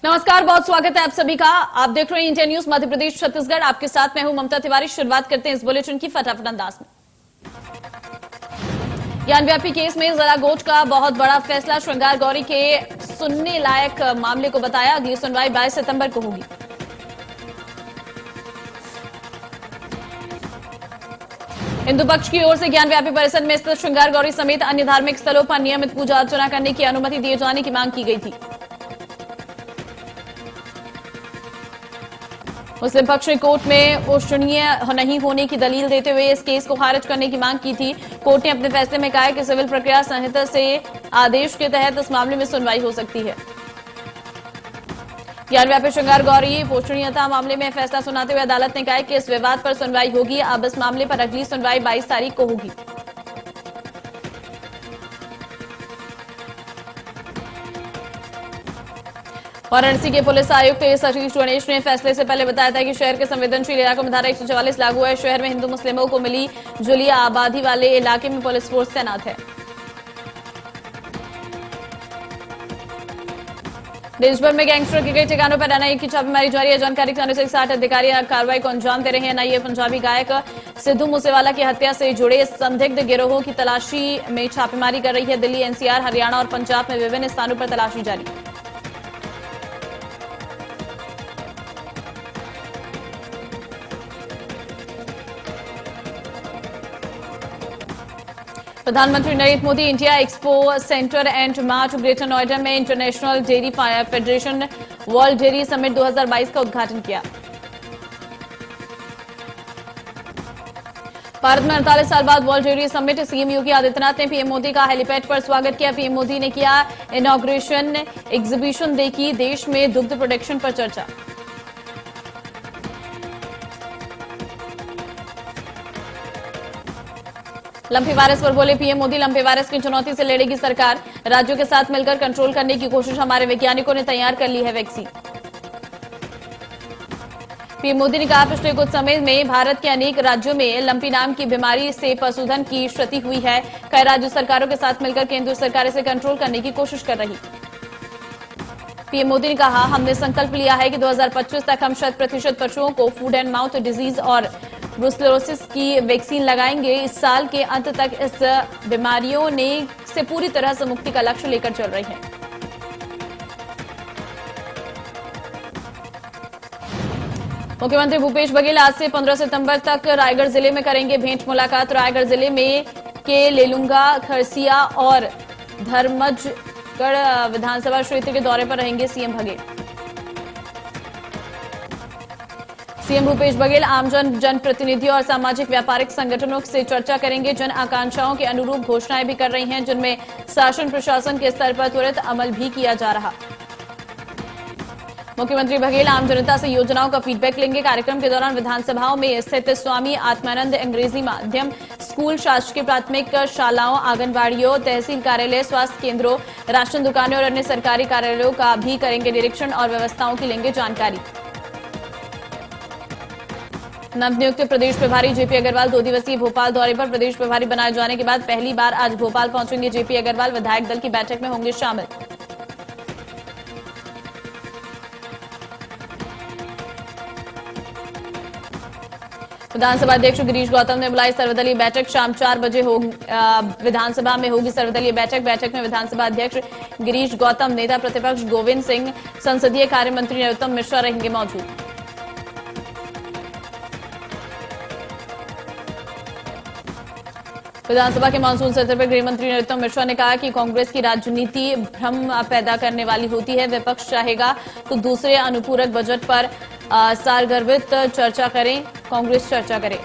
नमस्कार, बहुत स्वागत है आप सभी का। आप देख रहे हैं इंडिया न्यूज मध्य प्रदेश छत्तीसगढ़। आपके साथ मैं हूं ममता तिवारी। शुरुआत करते हैं इस बुलेटिन की फटाफट अंदाज में। ज्ञानव्यापी केस में जिला कोर्ट का बहुत बड़ा फैसला। श्रृंगार गौरी के सुनने लायक मामले को बताया। अगली सुनवाई 22 सितंबर को होगी। हिंदू पक्ष की ओर से ज्ञानव्यापी परिसर में स्थित श्रृंगार गौरी समेत अन्य धार्मिक स्थलों पर नियमित पूजा अर्चना करने की अनुमति दिए जाने की मांग की गई थी। मुस्लिम पक्ष ने कोर्ट में उच्चनीय नहीं होने की दलील देते हुए इस केस को खारिज करने की मांग की थी। कोर्ट ने अपने फैसले में कहा है कि सिविल प्रक्रिया संहिता से आदेश के तहत इस मामले में सुनवाई हो सकती है। ज्ञानव्यापी श्रृंगार गौरी पोषणीयता मामले में फैसला सुनाते हुए अदालत ने कहा कि इस विवाद पर सुनवाई होगी। अब इस मामले पर अगली सुनवाई 22 तारीख को होगी। वाराणसी के पुलिस आयुक्त सतीश गणेश ने फैसले से पहले बताया था कि शहर के संवेदनशील इलाकों में धारा 144 लागू है। शहर में हिंदू मुस्लिमों को मिली जुली आबादी वाले इलाके में पुलिस फोर्स तैनात है। देश भर में गैंगस्टर के कई ठिकानों पर एनआईए की छापेमारी जारी है। जानकारी के अनुसार 60 अधिकारी कार्रवाई को अंजाम दे रहे हैं। एनआईए पंजाबी गायक सिद्धू मूसेवाला की हत्या से जुड़े संदिग्ध गिरोहों की तलाशी में छापेमारी कर रही है। दिल्ली, एनसीआर, हरियाणा और पंजाब में विभिन्न स्थानों पर तलाशी जारी। प्रधानमंत्री Narendra Modi India expo centre and mart greater Noida में international dairy federation world dairy summit 2022 का उद्घाटन किया। भारत में 48 साल बाद world dairy summit. CM Yogi Adityanath ने पीएम मोदी का हेलीपैड पर स्वागत किया। पीएम मोदी ने किया इनॉग्रेशन। एग्जीबिशन देखी। देश में दुग्ध प्रोडक्शन पर चर्चा। लंपी वायरस पर बोले पीएम मोदी, लंपी वायरस की चुनौती से लड़ेगी सरकार। राज्यों के साथ मिलकर कंट्रोल करने की कोशिश। हमारे वैज्ञानिकों ने तैयार कर ली है वैक्सीन। पीएम मोदी ने कहा पिछले कुछ समय में भारत के अनेक राज्यों में लंपी नाम की बीमारी से पशुधन की क्षति हुई है। कई राज्य सरकारों के साथ मिलकर केंद्र सरकार इसे कंट्रोल करने की कोशिश कर रही। पीएम मोदी ने कहा हमने संकल्प लिया है कि 2025 तक हम 100% पशुओं को फूड एंड माउथ डिजीज और ब्रुसेलोसिस की वैक्सीन लगाएंगे। इस साल के अंत तक इस बीमारियों से पूरी तरह से मुक्ति का लक्ष्य लेकर चल रहे हैं। मुख्यमंत्री भूपेश बघेल आज से 15 सितंबर तक रायगढ़ जिले में करेंगे भेंट मुलाकात। रायगढ़ जिले में के लेलुंगा, खरसिया और धर्मजगढ़ विधानसभा क्षेत्र के दौरे पर रहेंगे सीएम बघेल। सीएम भूपेश बघेल आमजन, जनप्रतिनिधियों और सामाजिक व्यापारिक संगठनों से चर्चा करेंगे। जन आकांक्षाओं के अनुरूप घोषणाएं भी कर रही हैं, जिनमें शासन प्रशासन के स्तर पर त्वरित अमल भी किया जा रहा। मुख्यमंत्री बघेल आम जनता से योजनाओं का फीडबैक लेंगे। कार्यक्रम के दौरान विधानसभाओं में स्थित स्वामी आत्मानंद अंग्रेजी माध्यम स्कूल, शासकीय प्राथमिक शालाओं, आंगनबाड़ियों, तहसील कार्यालय, स्वास्थ्य केंद्रों, राशन दुकानें और अन्य सरकारी कार्यालयों का भी करेंगे निरीक्षण और व्यवस्थाओं की लेंगे जानकारी। नवनियुक्त प्रदेश प्रभारी जेपी अग्रवाल 2 दिवसीय भोपाल दौरे पर। प्रदेश प्रभारी बनाए जाने के बाद पहली बार आज भोपाल पहुंचेंगे जेपी अग्रवाल। विधायक दल की बैठक में होंगे शामिल। विधानसभा अध्यक्ष गिरीश गौतम ने बुलाई सर्वदलीय बैठक। शाम 4 बजे विधानसभा में होगी सर्वदलीय बैठक। बैठक में विधानसभा अध्यक्ष गिरीश गौतम, नेता प्रतिपक्ष गोविंद सिंह, संसदीय कार्य मंत्री नरोत्तम मिश्रा रहेंगे मौजूद। विधानसभा के मानसून सत्र पर गृह मंत्री नरोत्तम मिश्रा ने कहा कि कांग्रेस की राजनीति भ्रम पैदा करने वाली होती है। विपक्ष चाहेगा तो दूसरे अनुपूरक बजट पर सारगर्भित चर्चा करें, कांग्रेस चर्चा करे।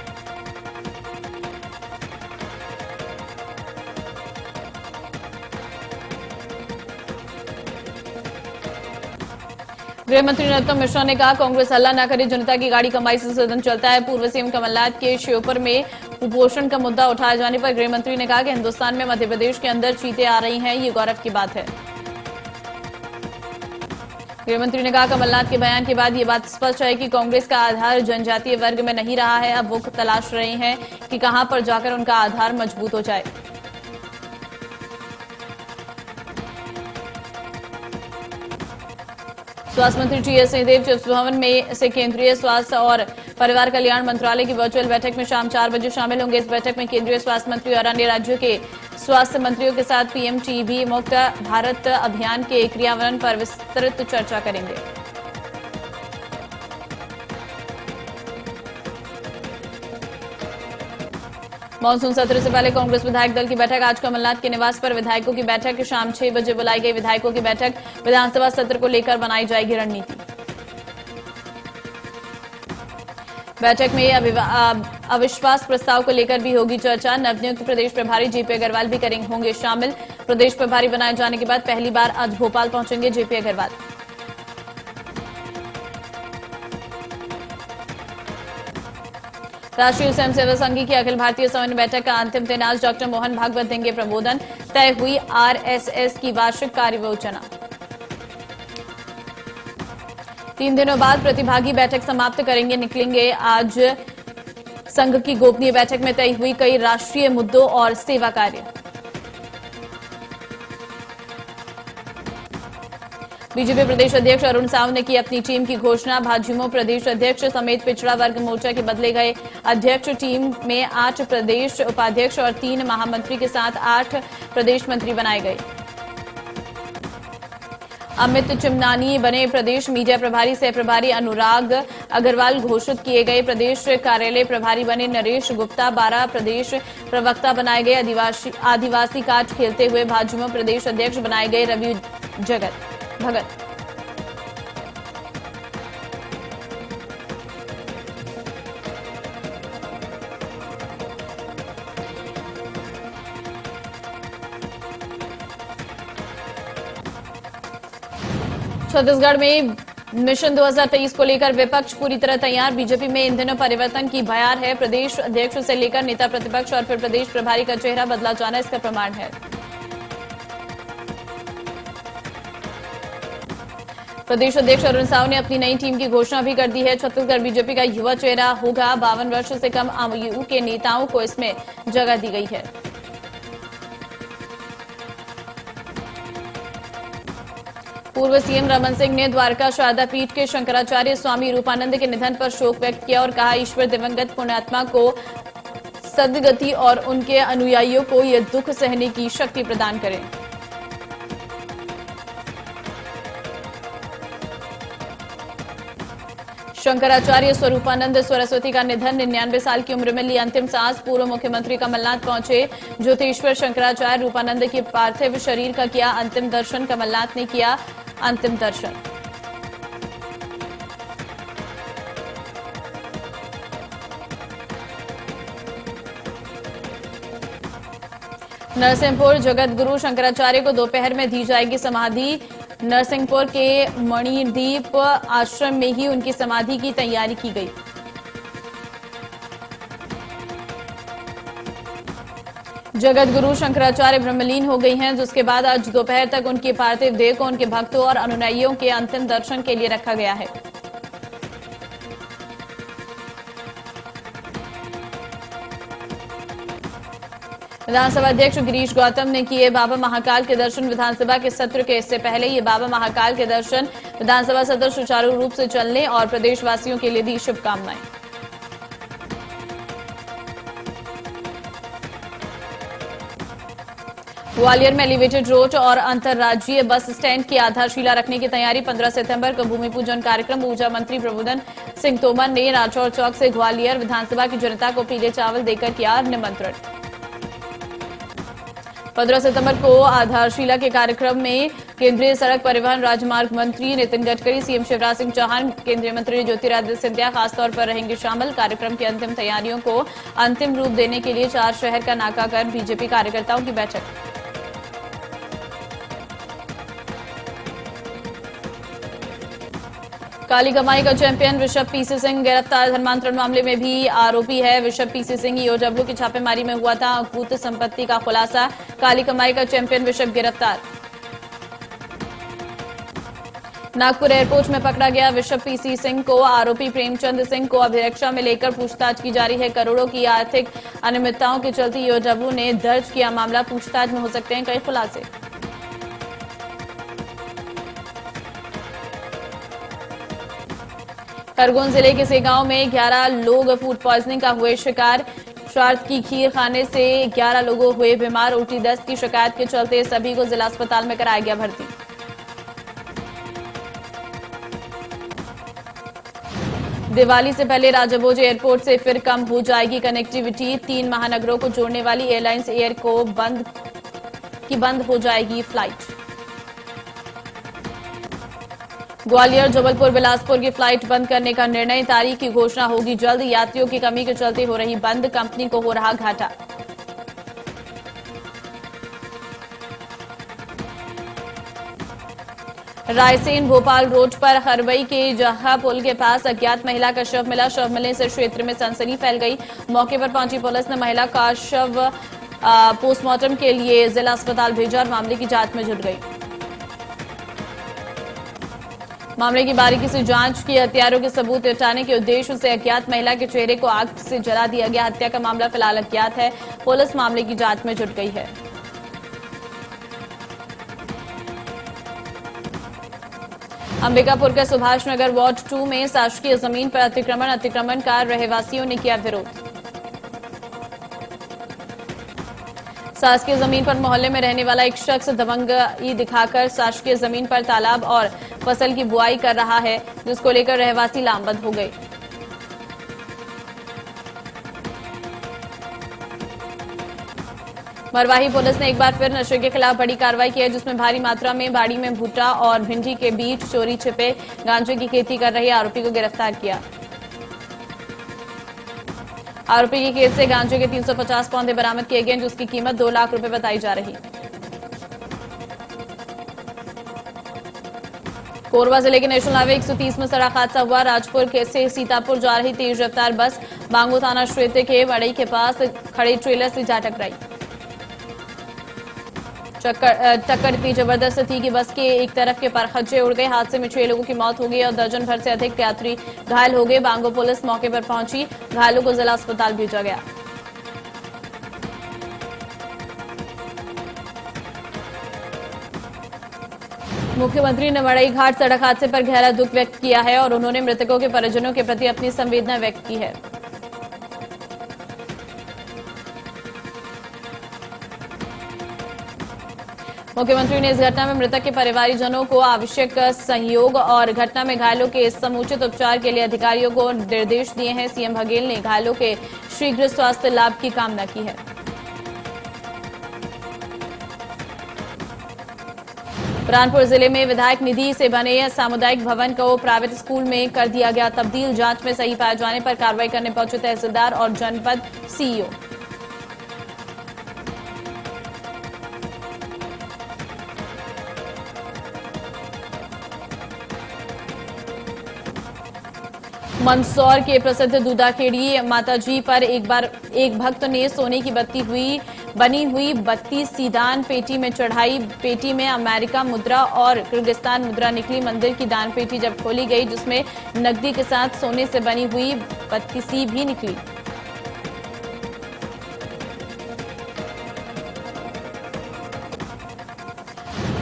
गृह मंत्री नरोत्तम मिश्रा ने कहा कांग्रेस हल्ला न करे, जनता की गाड़ी कमाई से सदन चलता है। पूर्व सीएम कमलनाथ के श्योपुर में कुपोषण का मुद्दा उठाए जाने पर गृह मंत्री ने कहा कि हिंदुस्तान में मध्य प्रदेश के अंदर चीतें आ रही हैं, ये गौरव की बात है। गृह मंत्री ने कहा कमलनाथ के बयान के बाद ये बात स्पष्ट है कि कांग्रेस का आधार जनजातीय वर्ग में नहीं रहा है। अब वो तलाश रहे हैं कि कहां पर जाकर उनका आधार मजबूत हो जाए। स्वास्थ्य मंत्री टीएस सिंहदेव चिप्स भवन में से केंद्रीय स्वास्थ्य और परिवार कल्याण मंत्रालय की वर्चुअल बैठक में शाम 4 बजे शामिल होंगे। इस बैठक में केंद्रीय स्वास्थ्य मंत्री और अन्य राज्यों के स्वास्थ्य मंत्रियों के साथ पीएम टीबी मुक्त भारत अभियान के क्रियान्वयन पर विस्तृत चर्चा करेंगे। मानसून सत्र से पहले कांग्रेस विधायक दल की बैठक आज कमलनाथ के निवास पर। विधायकों की बैठक शाम 6 बजे बुलाई गई। विधायकों की बैठक विधानसभा सत्र को लेकर बनाई जाएगी रणनीति। बैठक में अविश्वास प्रस्ताव को लेकर भी होगी चर्चा। नवनियुक्त प्रदेश प्रभारी जेपी अग्रवाल भी होंगे शामिल। प्रदेश प्रभारी बनाए जाने के बाद पहली बार आज भोपाल पहुंचेंगे जेपी अग्रवाल। राष्ट्रीय स्वयंसेवक संघ की अखिल भारतीय समन्वय बैठक का अंतिम दिन आज। डॉक्टर मोहन भागवत देंगे प्रबोधन। तय हुई आरएसएस की वार्षिक कार्ययोजना। 3 दिनों बाद प्रतिभागी बैठक समाप्त करेंगे निकलेंगे। आज संघ की गोपनीय बैठक में तय हुई कई राष्ट्रीय मुद्दों और सेवा कार्य। बीजेपी प्रदेश अध्यक्ष अरुण साव ने की अपनी टीम की घोषणा। भाजयुमो प्रदेश अध्यक्ष समेत पिछड़ा वर्ग मोर्चा के बदले गए अध्यक्ष। टीम में 8 प्रदेश उपाध्यक्ष और 3 महामंत्री के साथ 8 प्रदेश मंत्री बनाए गए। अमित चिमनानी बने प्रदेश मीडिया प्रभारी। सह प्रभारी अनुराग अग्रवाल घोषित किए गए। प्रदेश कार्यालय प्रभारी बने नरेश गुप्ता। 12 प्रदेश प्रवक्ता बनाए गए। आदिवासी कार्ड खेलते हुए भाजयुमो प्रदेश अध्यक्ष बनाए गए रवि भगत। छत्तीसगढ़ में मिशन 2023 को लेकर विपक्ष पूरी तरह तैयार। बीजेपी में इन दिनों परिवर्तन की बयार है। प्रदेश अध्यक्ष से लेकर नेता प्रतिपक्ष और फिर प्रदेश प्रभारी का चेहरा बदला जाना इसका प्रमाण है। प्रदेश अध्यक्ष अरुण साव ने अपनी नई टीम की घोषणा भी कर दी है। छत्तीसगढ़ बीजेपी का युवा चेहरा होगा। 52 वर्ष से कम आयु के नेताओं को इसमें जगह दी गई है। पूर्व सीएम रमन सिंह ने द्वारका शारदा पीठ के शंकराचार्य स्वामी रूपानंद के निधन पर शोक व्यक्त किया और कहा, ईश्वर दिवंगत पुण्यात्मा को सद्गति और उनके अनुयायियों को यह दुख सहने की शक्ति प्रदान करें। शंकराचार्य स्वरूपानंद सरस्वती का निधन। 99 साल की उम्र में ली अंतिम सांस। पूर्व मुख्यमंत्री कमलनाथ पहुंचे। ज्योतिश्वर शंकराचार्य रूपानंद के पार्थिव शरीर का किया अंतिम दर्शन। कमलनाथ ने किया अंतिम दर्शन। नरसिंहपुर जगत गुरु शंकराचार्य को दोपहर में दी जाएगी समाधि। नरसिंहपुर के मणिदीप आश्रम में ही उनकी समाधि की तैयारी की गई। जगत गुरु शंकराचार्य ब्रह्मलीन हो गई हैं, जिसके बाद आज दोपहर तक उनके पार्थिव देह को उनके भक्तों और अनुयायियों के अंतिम दर्शन के लिए रखा गया है। विधानसभा अध्यक्ष गिरीश गौतम ने किए बाबा महाकाल के दर्शन। विधानसभा के सत्र के इससे पहले ये बाबा महाकाल के दर्शन। विधानसभा सत्र सुचारू रूप से चलने और प्रदेशवासियों के लिए दी शुभकामनाएं। ग्वालियर में एलिवेटेड रोड और अंतर्राज्यीय बस स्टैंड की आधारशिला रखने की तैयारी। 15 सितंबर को भूमि पूजन कार्यक्रम। ऊर्जा मंत्री प्रबोधन सिंह तोमर ने राठौर चौक से ग्वालियर विधानसभा की जनता को पीले चावल देकर किया निमंत्रण। 15 सितंबर को आधारशिला के कार्यक्रम में केंद्रीय सड़क परिवहन राजमार्ग मंत्री नितिन गडकरी, सीएम शिवराज सिंह चौहान, केंद्रीय मंत्री ज्योतिरादित्य सिंधिया खासतौर पर रहेंगे शामिल। कार्यक्रम की अंतिम तैयारियों को अंतिम रूप देने के लिए 4 शहर का नाका कर बीजेपी कार्यकर्ताओं की बैठक। काली कमाई का चैंपियन ऋषभ पीसी सिंह गिरफ्तार। धर्मांतरण मामले में भी आरोपी है ऋषभ पीसी सिंह। ईओडब्ल्यू की छापेमारी में हुआ था अकूत संपत्ति का खुलासा। काली कमाई का चैंपियन ऋषभ गिरफ्तार। नागपुर एयरपोर्ट में पकड़ा गया ऋषभ पीसी सिंह को। आरोपी प्रेमचंद सिंह को अभिरक्षा में लेकर पूछताछ की जा रही है। करोड़ों की आर्थिक अनियमितताओं के चलते ईओडब्ल्यू ने दर्ज किया मामला। पूछताछ में हो सकते हैं कई खुलासे। खरगोन जिले के सेगांव में 11 लोग फूड पॉइजनिंग का हुए शिकार। श्राद्ध की खीर खाने से 11 लोगों हुए बीमार। उल्टी दस्त की शिकायत के चलते सभी को जिला अस्पताल में कराया गया भर्ती। दिवाली से पहले राजाभोज एयरपोर्ट से फिर कम हो जाएगी कनेक्टिविटी। 3 महानगरों को जोड़ने वाली एयरलाइंस एयर को बंद हो जाएगी फ्लाइट। ग्वालियर, जबलपुर, बिलासपुर की फ्लाइट बंद करने का निर्णय। तारीख की घोषणा होगी जल्द। यात्रियों की कमी के चलते हो रही बंद, कंपनी को हो रहा घाटा। रायसेन भोपाल रोड पर खरवई के जहा पुल के पास अज्ञात महिला का शव मिला। शव मिलने से क्षेत्र में सनसनी फैल गई। मौके पर पहुंची पुलिस ने महिला का शव पोस्टमार्टम के लिए जिला अस्पताल भेजा और मामले की जांच में जुट गई। मामले की बारीकी से जांच की। हत्यारों के सबूत जुटाने के उद्देश्य से अज्ञात महिला के चेहरे को आग से जला दिया गया। हत्या का मामला फिलहाल अज्ञात है। पुलिस मामले की जांच में जुट गई है। अंबिकापुर के सुभाष नगर वार्ड 2 में शासकीय जमीन पर अतिक्रमणकार रहवासियों ने किया विरोध। शासकीय जमीन पर मोहल्ले में रहने वाला एक शख्स दबंगई दिखाकर शासकीय जमीन पर तालाब और फसल की बुआई कर रहा है, जिसको लेकर रहवासी लामबंद हो गए। मरवाही पुलिस ने एक बार फिर नशे के खिलाफ बड़ी कार्रवाई की है, जिसमें भारी मात्रा में बाड़ी में भुट्टा और भिंडी के बीच चोरी छिपे गांजे की खेती कर रहे आरोपी को गिरफ्तार किया। आरोपी की केस से गांजे के 350 पौधे बरामद किए गए, जिसकी कीमत 2 लाख रुपए बताई जा रही। कोरबा जिले के नेशनल हाईवे 130 में सड़क हादसा हुआ। राजपुर से सीतापुर जा रही तेज रफ्तार बस बांगो थाना क्षेत्र के मड़ई के पास खड़े ट्रेलर से जा टकराई। टक्कर इतनी जबरदस्त थी कि बस के एक तरफ के परखच्चे उड़ गए। हादसे में 6 लोगों की मौत हो गई और दर्जन भर से अधिक यात्री घायल हो गए। बांगो पुलिस मौके पर पहुंची, घायलों को जिला अस्पताल भेजा गया। मुख्यमंत्री ने मड़ई घाट सड़क हादसे पर गहरा दुख व्यक्त किया है और उन्होंने मृतकों के परिजनों के प्रति अपनी संवेदना व्यक्त की है। मुख्यमंत्री ने इस घटना में मृतक के परिवारजनों को आवश्यक सहयोग और घटना में घायलों के समुचित उपचार के लिए अधिकारियों को निर्देश दिए हैं। सीएम बघेल ने घायलों के शीघ्र स्वास्थ्य लाभ की कामना की है। बुरहानपुर जिले में विधायक निधि से बने सामुदायिक भवन को प्राइवेट स्कूल में कर दिया गया तब्दील। जांच में सही पाए जाने पर कार्रवाई करने पहुंचे तहसीलदार और जनपद सीईओ। मंदसौर के प्रसिद्ध दूधाखेड़ी माताजी पर एक भक्त ने सोने की बनी हुई बत्ती सीदान पेटी में चढ़ाई। पेटी में अमेरिका मुद्रा और किर्गिस्तान मुद्रा निकली। मंदिर की दान पेटी जब खोली गई, जिसमें नकदी के साथ सोने से बनी हुई बत्तीसी भी निकली।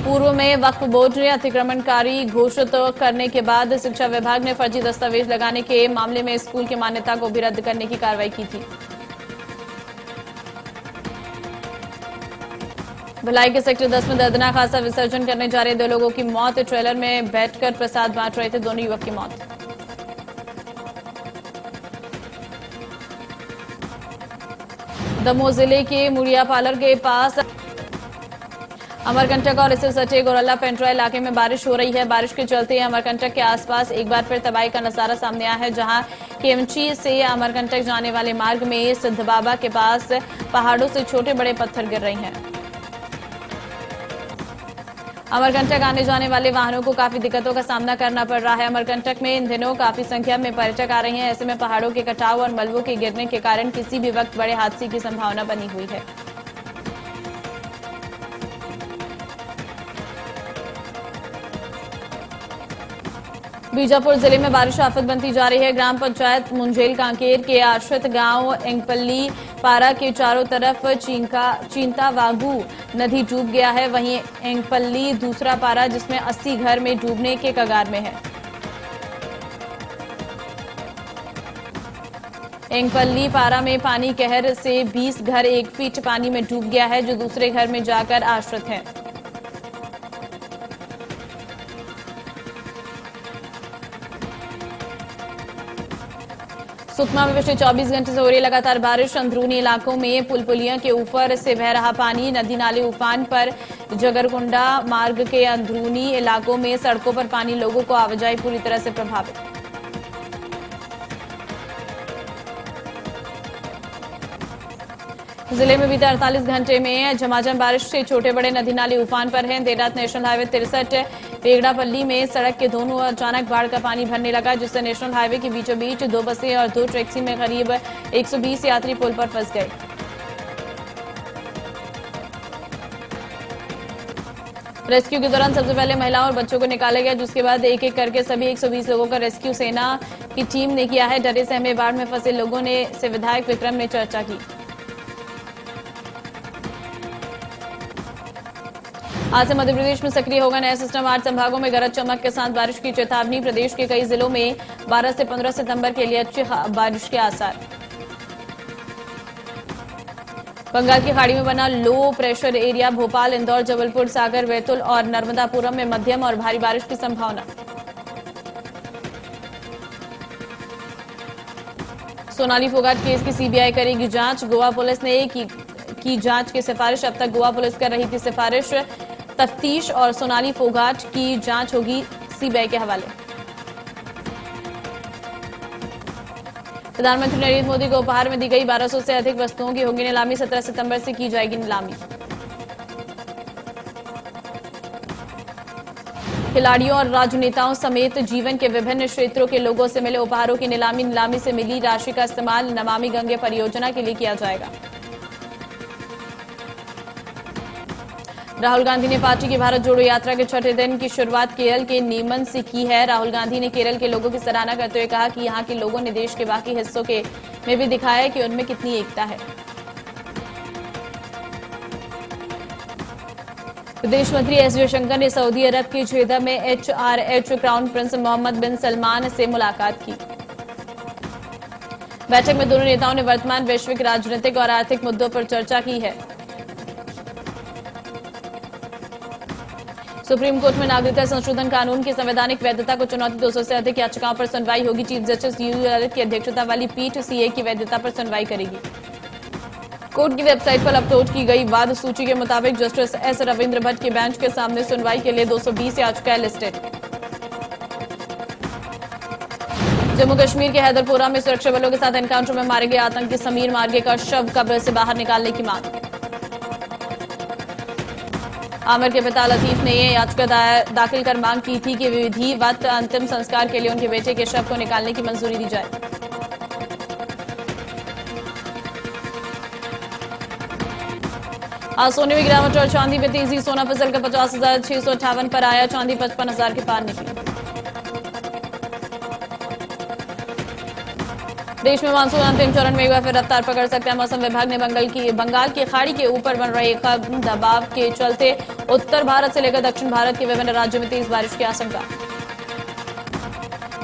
पूर्व में वक्फ बोर्ड ने अतिक्रमणकारी घोषित करने के बाद शिक्षा विभाग ने फर्जी दस्तावेज लगाने के मामले में स्कूल की मान्यता को भी रद्द करने की कार्रवाई की थी। भिलाई के सेक्टर 10 में दर्दनाक हादसा। विसर्जन करने जा रहे 2 लोगों की मौत। ट्रेलर में बैठकर प्रसाद बांट रहे थे दोनों युवक की मौत। दमोह जिले के मुड़िया पार्लर के पास अमरकंटक और इससे सटे गोरल्ला पेंड्रा इलाके में बारिश हो रही है। बारिश के चलते अमरकंटक के आसपास एक बार फिर तबाही का नजारा सामने आया है, जहां केमची से अमरकंटक जाने वाले मार्ग में सिद्ध बाबा के पास पहाड़ों से छोटे बड़े पत्थर गिर रहे हैं। अमरकंटक आने जाने वाले वाहनों को काफी दिक्कतों का सामना करना पड़ रहा है। अमरकंटक में इन दिनों काफी संख्या में पर्यटक आ रहे हैं। ऐसे में पहाड़ों के कटाव और मलबों के गिरने के कारण किसी भी वक्त बड़े हादसे की संभावना बनी हुई है। बीजापुर जिले में बारिश आफत बनती जा रही है। ग्राम पंचायत मुंजेल कांकेर के आश्रित गांव एंगपल्ली पारा के चारों तरफ चिंतावागू नदी डूब गया है। वहीं एंगपल्ली दूसरा पारा, जिसमें 80 घर में डूबने के कगार में है। एंगपल्ली पारा में पानी कहर से 20 घर 1 फीट पानी में डूब गया है, जो दूसरे घर में जाकर आश्रित हैं। सुकमा में पिछले 24 घंटे से हो रही लगातार बारिश, अंदरूनी इलाकों में पुल पुलियों के ऊपर से बह रहा पानी, नदी नाले उफान पर। जगरकुंडा मार्ग के अंदरूनी इलाकों में सड़कों पर पानी, लोगों को आवाजाही पूरी तरह से प्रभावित। जिले में बीते 48 घंटे में झमाझम बारिश से छोटे बड़े नदी नाले उफान पर हैं। देर रात नेशनल हाईवे 63 पेगड़ापल्ली में सड़क के दोनों ओर अचानक बाढ़ का पानी भरने लगा, जिससे नेशनल हाईवे के बीचों बीच 2 बसें और 2 टैक्सी में करीब 120 यात्री पुल पर फंस गए। रेस्क्यू के दौरान सबसे पहले महिलाओं और बच्चों को निकाला गया, जिसके बाद एक एक करके सभी 120 लोगों का रेस्क्यू सेना की टीम ने किया है। डरे सहमे बाढ़ में फंसे लोगों ने से विधायक विक्रम ने चर्चा की। आज से मध्य प्रदेश में सक्रिय होगा नया सिस्टम, 8 संभागों में गरज चमक के साथ बारिश की चेतावनी। प्रदेश के कई जिलों में 12 से 15 सितंबर के लिए अच्छी बारिश के आसार। बंगाल की खाड़ी में बना low pressure area, Bhopal, Indore, Jabalpur, Sagar, Betul और नर्मदापुरम में मध्यम और भारी बारिश की संभावना। सोनाली फोगाट केस की सीबीआई करेगी जांच, गोवा पुलिस ने की जांच की सिफारिश। अब तक गोवा पुलिस कर रही थी सिफारिश, तफ्तीश और सोनाली फोगाट की जांच होगी सीबीआई के हवाले। प्रधानमंत्री नरेंद्र मोदी को उपहार में दी गई 1200 से अधिक वस्तुओं की होगी नीलामी, 17 सितंबर से की जाएगी नीलामी। खिलाड़ियों और राजनेताओं समेत जीवन के विभिन्न क्षेत्रों के लोगों से मिले उपहारों की नीलामी। नीलामी से मिली राशि का इस्तेमाल नमामि गंगे परियोजना के लिए किया जाएगा। राहुल गांधी ने पार्टी की भारत जोड़ो यात्रा के छठे दिन की शुरुआत केरल के नीमच से की है। राहुल गांधी ने केरल के लोगों की सराहना करते हुए कहा कि यहां के लोगों ने देश के बाकी हिस्सों में भी दिखाया है कि उनमें कितनी एकता है। विदेश मंत्री एस जयशंकर ने सऊदी अरब के जेदा में एचआरएच क्राउन प्रिंस मोहम्मद बिन सलमान से मुलाकात की। बैठक में दोनों नेताओं ने वर्तमान वैश्विक राजनीतिक और आर्थिक मुद्दों पर चर्चा की है। सुप्रीम कोर्ट में नागरिकता संशोधन कानून की संवैधानिक वैधता को चुनौती, 200 से अधिक याचिकाओं पर सुनवाई होगी। चीफ जस्टिस यूयू ललित की अध्यक्षता वाली पीठ सीए की वैधता पर सुनवाई करेगी। कोर्ट की वेबसाइट पर अपलोड की गई वाद सूची के मुताबिक जस्टिस एस रविंद्र भट्ट के बेंच के सामने सुनवाई के लिए 220 याचिकाएं लिस्टेड। जम्मू कश्मीर के हैदरपुरा में सुरक्षा बलों के साथ एनकाउंटर में मारे गए आतंकी समीर मार्गे का शव कब्र से बाहर निकालने की मांग। आमिर के पिता लतीफ ने यह याचिका दाखिल कर मांग की थी कि विधिवत अंतिम संस्कार के लिए उनके बेटे के शव को निकालने की मंजूरी दी जाए। आज सोने में गिरावट और चांदी में तेजी, सोना फिसल कर 50,658 पर आया, चांदी 55,000 के पार निकली। देश में मानसून अंतिम चरण में एक बार फिर रफ्तार पकड़ सकता है। मौसम विभाग ने बंगाल की खाड़ी के ऊपर बन रहे कम दबाव के चलते उत्तर भारत से लेकर दक्षिण भारत के विभिन्न राज्यों में तेज बारिश की आशंका।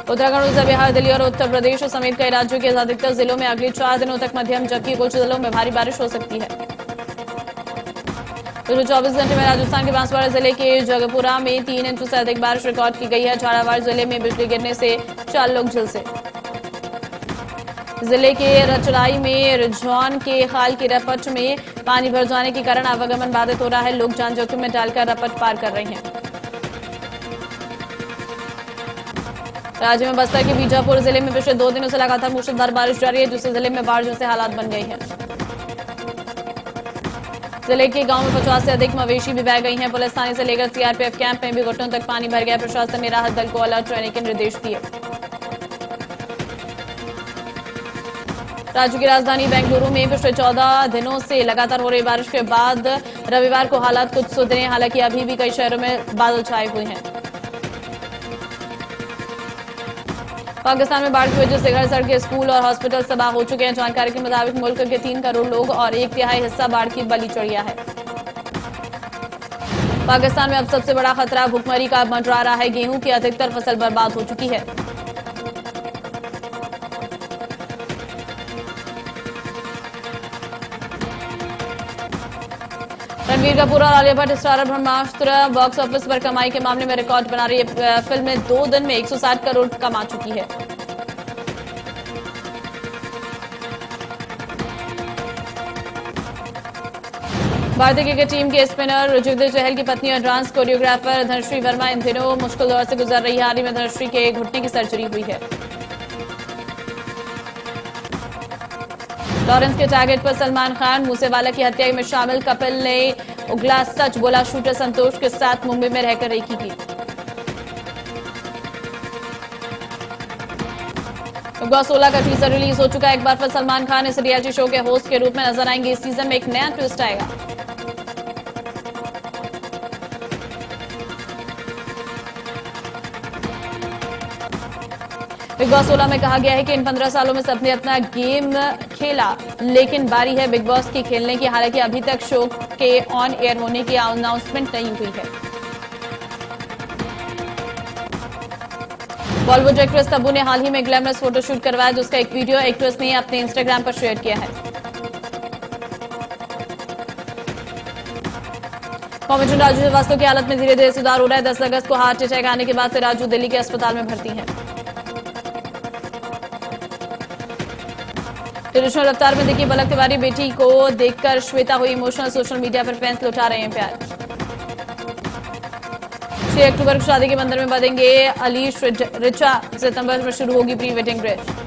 उत्तराखंड, उड़ीसा, बिहार, दिल्ली और उत्तर प्रदेश समेत कई राज्यों के अधिकतर जिलों में अगले 4 दिनों तक मध्यम, जबकि कुछ जिलों में भारी बारिश हो सकती है। पिछले 24 घंटे में राजस्थान के बांसवाड़ा जिले के जगपुरा में 3 इंच से अधिक बारिश रिकॉर्ड की गई है। झालावाड़ जिले में बिजली गिरने से 4 लोग झुलसे। जिले के रचराई में रिझौन के खाल की रपट में पानी भर जाने के कारण आवागमन बाधित हो रहा है। लोग जान जोखिम में डालकर रपट पार कर रहे हैं। राज्य में बस्तर के बीजापुर जिले में पिछले 2 दिनों से लगातार मूसलाधार बारिश जारी है, जिससे जिले में बाढ़ जैसे हालात बन गए हैं। जिले के गांव में 50 से अधिक मवेशी भी बह गई हैं। पुलिस थाने से लेकर सीआरपीएफ कैंप में भी घुटनों तक पानी भर गया। प्रशासन ने राहत दल को अलर्ट रहने के निर्देश दिए। राज्य की राजधानी बेंगलुरु में पिछले 14 दिनों से लगातार हो रही बारिश के बाद रविवार को हालात कुछ सुधरे, हालांकि अभी भी कई शहरों में बादल छाए हुए हैं। पाकिस्तान में बाढ़ की वजह से घर, सड़कें, स्कूल और हॉस्पिटल तबाह हो चुके हैं। जानकारी के मुताबिक मुल्क के 3 करोड़ लोग और 1/3 हिस्सा बाढ़ की बलि चढ़ गया है। पाकिस्तान में अब सबसे बड़ा खतरा भुखमरी का मंडरा रहा है। गेहूं की अधिकतर फसल बर्बाद हो चुकी है। रणवीर कपूर और आलिया भट्ट स्टारर ब्रह्मास्त्र बॉक्स ऑफिस पर कमाई के मामले में रिकॉर्ड बना रही है। फिल्म ने 2 दिन में 160 करोड़ कमा चुकी है। भारतीय क्रिकेट टीम के स्पिनर युजवेंद्र चहल की पत्नी और डांस कोरियोग्राफर धनश्री वर्मा इन दिनों मुश्किल दौर से गुजर रही है। हाल ही में धनश्री के घुटने की सर्जरी हुई है। लॉरेंस के टारगेट पर सलमान खान, मूसेवाला की हत्या में शामिल कपिल ने उगला सच, बोला शूटर संतोष के साथ मुंबई में रहकर रेकी की। बिग बॉस 16 का टीजर रिलीज हो चुका है। एक बार फिर सलमान खान इस रियलिटी शो के होस्ट के रूप में नजर आएंगे। इस सीजन में एक नया ट्विस्ट आएगा। बिग बॉस 16 में कहा गया है कि इन 15 सालों में सबने अपना गेम खेला, लेकिन बारी है बिग बॉस की खेलने की। हालांकि अभी तक शो के ऑन एयर होने की अनाउंसमेंट नहीं हुई है। बॉलीवुड एक्ट्रेस तब्बू ने हाल ही में ग्लैमरस फोटोशूट करवाया, जिसका एक वीडियो एक्ट्रेस ने अपने इंस्टाग्राम पर शेयर किया है। कॉमेडियन राजू श्रीवास्तव की हालत में धीरे धीरे सुधार हो रहा है। 10 अगस्त को हार्ट अटैक आने के बाद से राजू दिल्ली के अस्पताल में भर्ती हैं। ट्रेडिशनल रफ्तार में दिखी पलक तिवारी, बेटी को देखकर श्वेता हुई इमोशनल। सोशल मीडिया पर फैंस लौटा रहे हैं प्यार। 6 अक्टूबर को शादी के बंधन में बंधेंगे अलीश रिचा। सितंबर में शुरू होगी प्री वेडिंग ड्रेस।